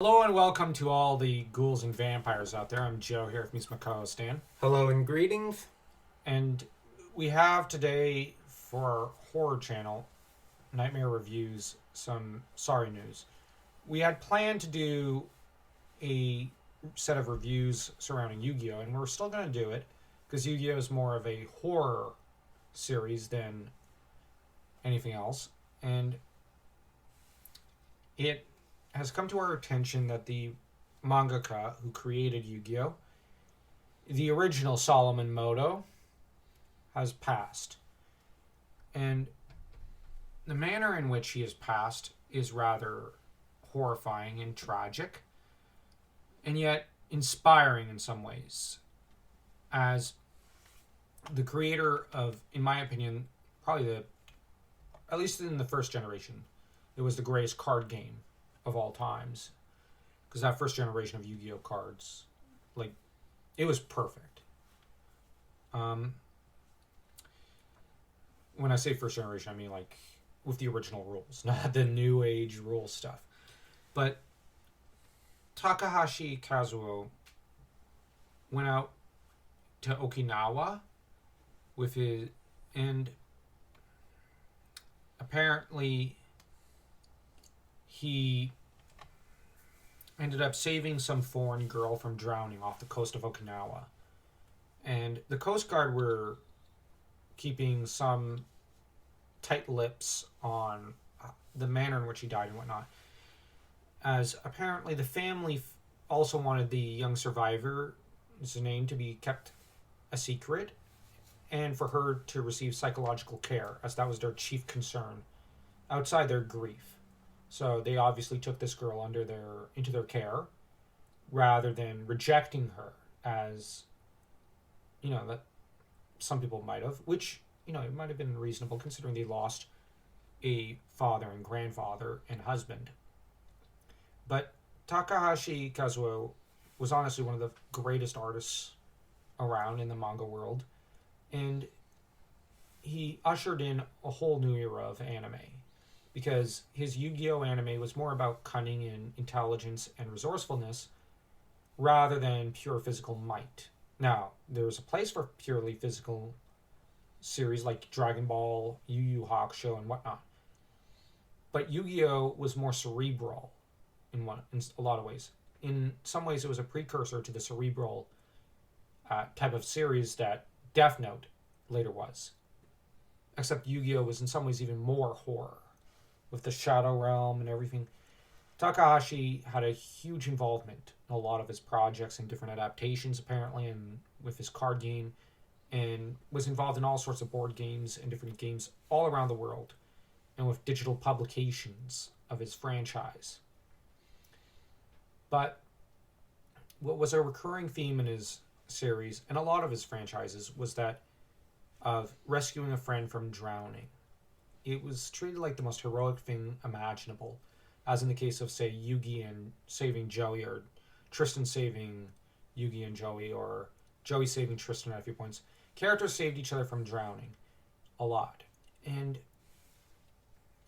Hello and welcome to all the ghouls and vampires out there. I'm Joe here with me, my co-host Stan. Hello and greetings. And we have today for our horror channel, Nightmare Reviews, some sorry news. We had planned to do a set of reviews surrounding Yu-Gi-Oh! And we're still going to do it because Yu-Gi-Oh! Is more of a horror series than anything else. And it has come to our attention that the mangaka who created Yu-Gi-Oh!, the original Solomon Moto, has passed. And the manner in which he has passed is rather horrifying and tragic, and yet inspiring in some ways. As the creator of, in my opinion, probably at least in the first generation, it was the greatest card game of all times, because that first generation of Yu-Gi-Oh cards, like, it was perfect. When I say first generation, I mean like with the original rules, not the new age rule stuff. But Takahashi Kazuki went out to Okinawa with his, and apparently he ended up saving some foreign girl from drowning off the coast of Okinawa. And the Coast Guard were keeping some tight lips on the manner in which he died and whatnot, as apparently the family also wanted the young survivor's name to be kept a secret and for her to receive psychological care, as that was their chief concern outside their grief. So they obviously took this girl into their care, rather than rejecting her, as that some people might have, which it might have been reasonable considering they lost a father and grandfather and husband. But Takahashi Kazuki was honestly one of the greatest artists around in the manga world, and he ushered in a whole new era of anime, because his Yu-Gi-Oh! Anime was more about cunning and intelligence and resourcefulness rather than pure physical might. Now, there's a place for purely physical series like Dragon Ball, Yu Yu Hakusho, and whatnot. But Yu-Gi-Oh! Was more cerebral in a lot of ways. In some ways, it was a precursor to the cerebral type of series that Death Note later was. Except Yu-Gi-Oh! Was in some ways even more horror, with the Shadow Realm and everything. Takahashi had a huge involvement in a lot of his projects and different adaptations, apparently, and with his card game, and was involved in all sorts of board games and different games all around the world, and with digital publications of his franchise. But what was a recurring theme in his series, and a lot of his franchises, was that of rescuing a friend from drowning. It was treated like the most heroic thing imaginable, as in the case of, say, Yugi and saving Joey, or Tristan saving Yugi and Joey, or Joey saving Tristan at a few points. Characters saved each other from drowning a lot. And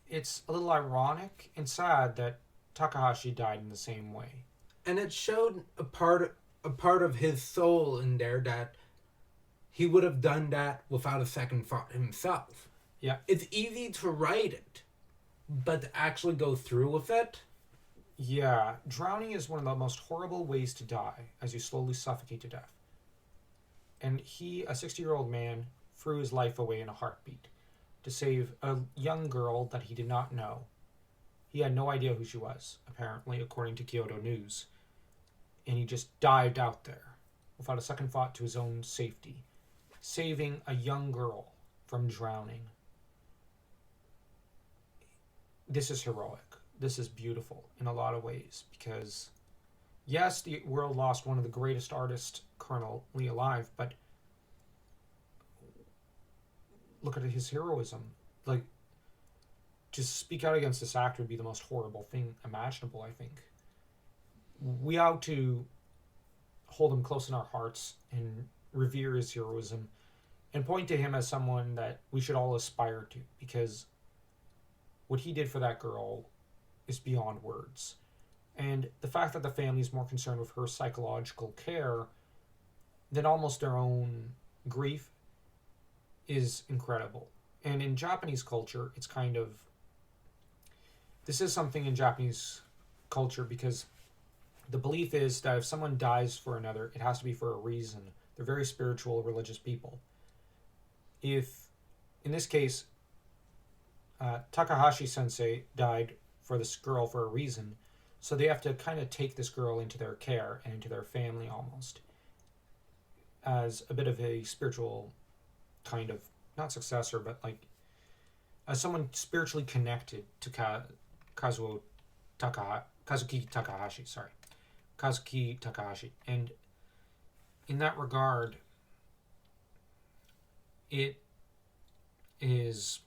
it's a little ironic and sad that Takahashi died in the same way. And it showed a part of his soul in there, that he would have done that without a second thought himself. Yeah. It's easy to write it, but to actually go through with it. Yeah, drowning is one of the most horrible ways to die, as you slowly suffocate to death. And he, a 60-year-old man, threw his life away in a heartbeat to save a young girl that he did not know. He had no idea who she was, apparently, according to Kyoto News. And he just dived out there without a second thought to his own safety, saving a young girl from drowning. This is heroic. This is beautiful in a lot of ways, because yes, the world lost one of the greatest artists currently alive, but look at his heroism. Like, to speak out against this act would be the most horrible thing imaginable, I think. We ought to hold him close in our hearts and revere his heroism and point to him as someone that we should all aspire to, because what he did for that girl is beyond words. And the fact that the family is more concerned with her psychological care than almost their own grief is incredible. And in Japanese culture, it's kind of. This is something in Japanese culture because the belief is that if someone dies for another, it has to be for a reason. They're very spiritual, religious people. If, in this case, Takahashi sensei died for this girl for a reason, so they have to kind of take this girl into their care and into their family almost as a bit of a spiritual kind of, not successor, but like as someone spiritually connected to Kazuki Takahashi, sorry. Kazuki Takahashi. And in that regard, it is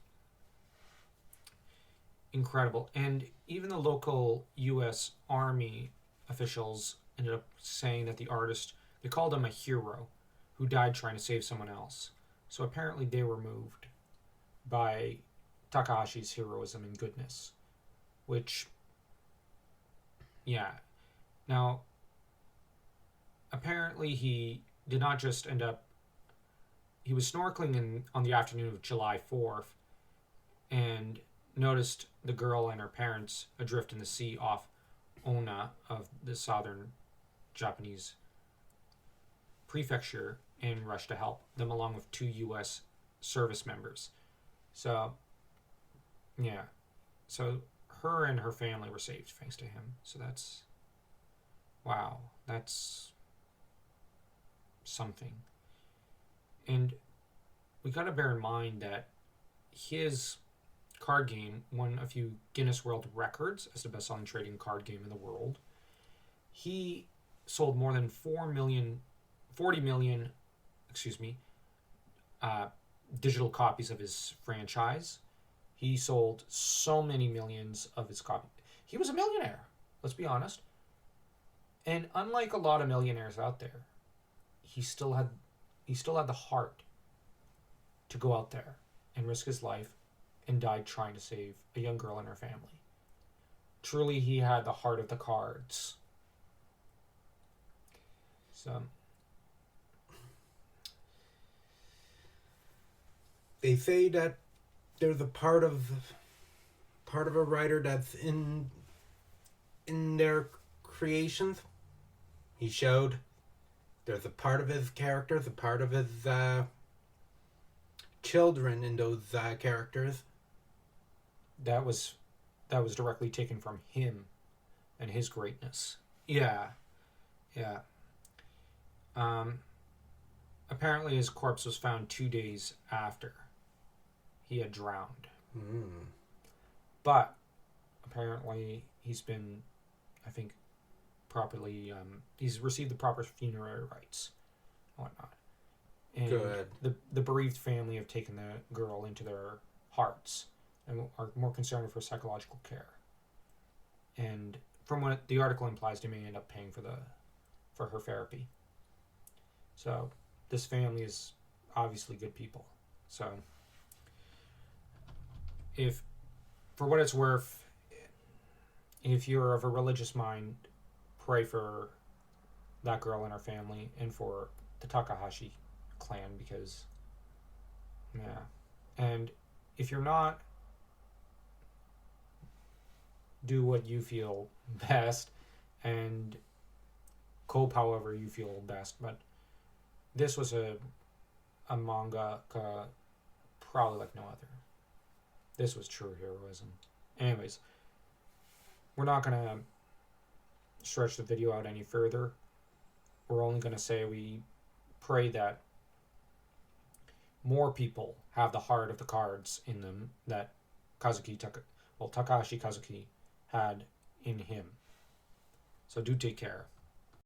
incredible. And even the local U.S. Army officials ended up saying that the artist, they called him a hero who died trying to save someone else. So apparently they were moved by Takahashi's heroism and goodness, which, yeah. Now, apparently he did not just end up, he was snorkeling on the afternoon of July 4th and noticed the girl and her parents adrift in the sea off Onna of the southern Japanese prefecture and rushed to help them along with 2 U.S. service members. So, yeah. So her and her family were saved thanks to him. So that's, wow, that's something. And we got to bear in mind that his card game won a few Guinness World Records as the best-selling trading card game in the world. He sold more than 40 million, digital copies of his franchise. He sold so many millions of his copies. He was a millionaire, let's be honest. And unlike a lot of millionaires out there, he still had the heart to go out there and risk his life and died trying to save a young girl and her family. Truly, he had the heart of the cards. So, they say that there's a part of a writer that's in their creations. He showed there's a part of his characters, a part of his children in those characters. That was directly taken from him and his greatness. Yeah. Apparently his corpse was found 2 days after he had drowned. But apparently he's been, I think, properly, he's received the proper funerary rites and whatnot. And good. The bereaved family have taken the girl into their hearts and are more concerned with her psychological care. And from what the article implies, they may end up paying for her therapy. So this family is obviously good people. So if, for what it's worth, if you're of a religious mind, pray for that girl and her family and for the Takahashi clan, because, yeah. And if you're not, do what you feel best and cope however you feel best. But this was a manga probably like no other. This was true heroism. Anyways, we're not going to stretch the video out any further. We're only going to say we pray that more people have the heart of the cards in them that Takahashi Kazuki had in him. So do take care.